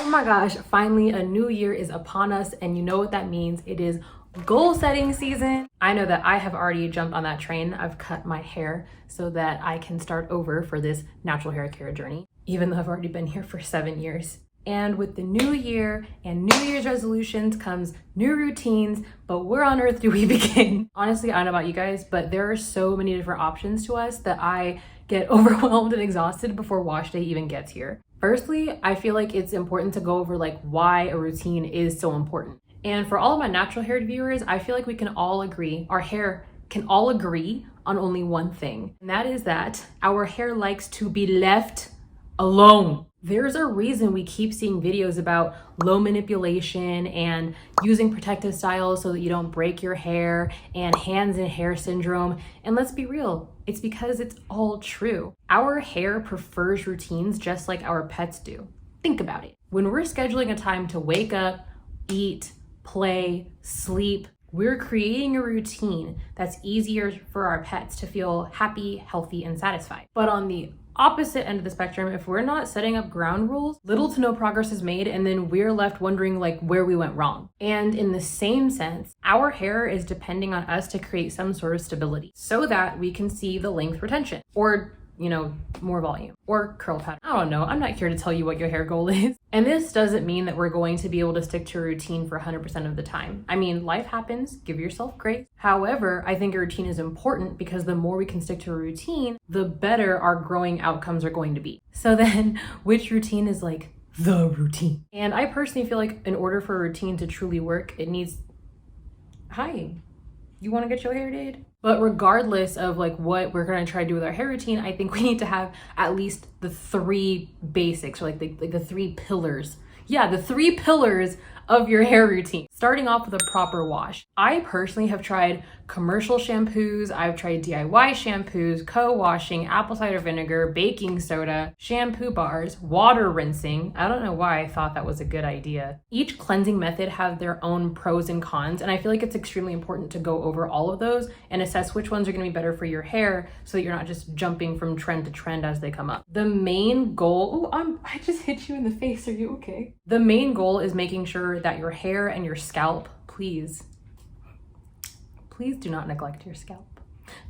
Oh my gosh, finally a new year is upon us, and you know what that means. It is goal setting season. I know that I have already jumped on that train. I've cut my hair so that I can start over for this natural hair care journey, even though I've already been here for 7 years. And with the new year and New Year's resolutions comes new routines, but where on earth do we begin? Honestly, I don't know about you guys, but there are so many different options to us that I get overwhelmed and exhausted before wash day even gets here. Firstly, I feel like it's important to go over like why a routine is so important. And for all of my natural haired viewers, I feel like we can all agree, our hair can all agree on only one thing. And that is that our hair likes to be left alone. There's a reason we keep seeing videos about low manipulation and using protective styles so that you don't break your hair and hands and hair syndrome. And let's be real, it's because it's all true. Our hair prefers routines just like our pets do. Think about it. When we're scheduling a time to wake up, eat, play, sleep, we're creating a routine that's easier for our pets to feel happy, healthy, and satisfied. But on the opposite end of the spectrum, if we're not setting up ground rules, little to no progress is made, and then we're left wondering like where we went wrong. And in the same sense, our hair is depending on us to create some sort of stability so that we can see the length retention or, you know, more volume or curl pattern. I don't know. I'm not here to tell you what your hair goal is. And this doesn't mean that we're going to be able to stick to a routine for 100% of the time. I mean, life happens, give yourself grace. However, I think a routine is important because the more we can stick to a routine, the better our growing outcomes are going to be. So then which routine is like the routine? And I personally feel like in order for a routine to truly work, it needs, hi, you want to get your hair did? But regardless of like what we're going to try to do with our hair routine, I think we need to have at least the 3 basics, or like the 3 pillars. Yeah, the 3 pillars of your hair routine. Starting off with a proper wash. I personally have tried commercial shampoos, I've tried DIY shampoos, co-washing, apple cider vinegar, baking soda, shampoo bars, water rinsing. I don't know why I thought that was a good idea. Each cleansing method have their own pros and cons, and I feel like it's extremely important to go over all of those and assess which ones are going to be better for your hair so that you're not just jumping from trend to trend as they come up. The main goal, I just hit you in the face, are you okay? The main goal is making sure that your hair and your scalp, please do not neglect your scalp.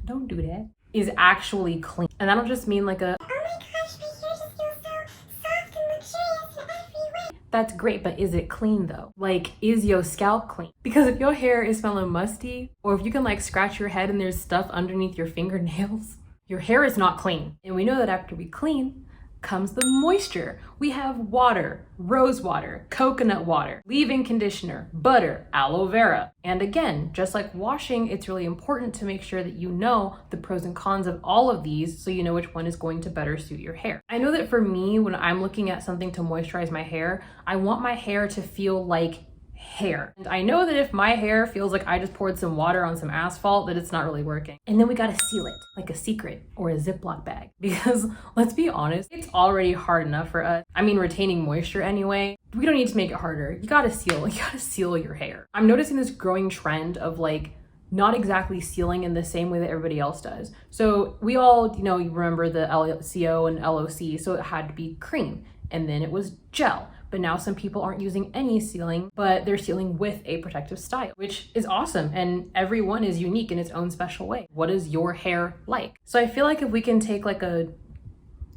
Don't do that. Is actually clean. And I don't just mean like a, oh my gosh, my hair just feels so soft and luxurious in every way. That's great, but is it clean though? Like, is your scalp clean? Because if your hair is smelling musty, or if you can like scratch your head and there's stuff underneath your fingernails, your hair is not clean. And we know that after we clean, comes the moisture. We have water, rose water, coconut water, leave-in conditioner, butter, aloe vera. And again, just like washing, it's really important to make sure that you know the pros and cons of all of these so you know which one is going to better suit your hair. I know that for me, when I'm looking at something to moisturize my hair, I want my hair to feel like hair. And I know that if my hair feels like I just poured some water on some asphalt, that it's not really working. And then we gotta seal it like a secret or a Ziploc bag. Because let's be honest, it's already hard enough for us. I mean, retaining moisture anyway. We don't need to make it harder. You gotta seal your hair. I'm noticing this growing trend of like not exactly sealing in the same way that everybody else does. So we all, you remember the LCO and LOC, so it had to be cream. And then it was gel. But now some people aren't using any sealing, but they're sealing with a protective style, which is awesome. And everyone is unique in its own special way. What is your hair like? So I feel like if we can take like a,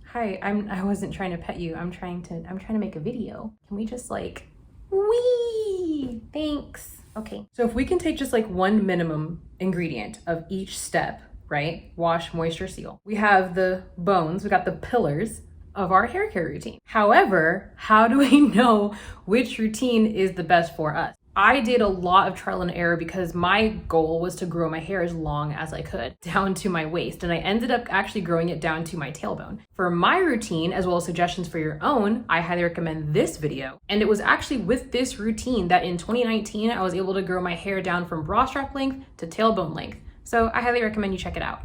hi, I wasn't trying to pet you. I'm trying to make a video. Can we just like, wee, thanks. Okay. So if we can take just like one minimum ingredient of each step, right? Wash, moisture, seal. We have the bones, we got the pillars of our hair care routine. However, how do we know which routine is the best for us? I did a lot of trial and error because my goal was to grow my hair as long as I could down to my waist, and I ended up actually growing it down to my tailbone. For my routine, as well as suggestions for your own, I highly recommend this video. And it was actually with this routine that in 2019, I was able to grow my hair down from bra strap length to tailbone length. So I highly recommend you check it out.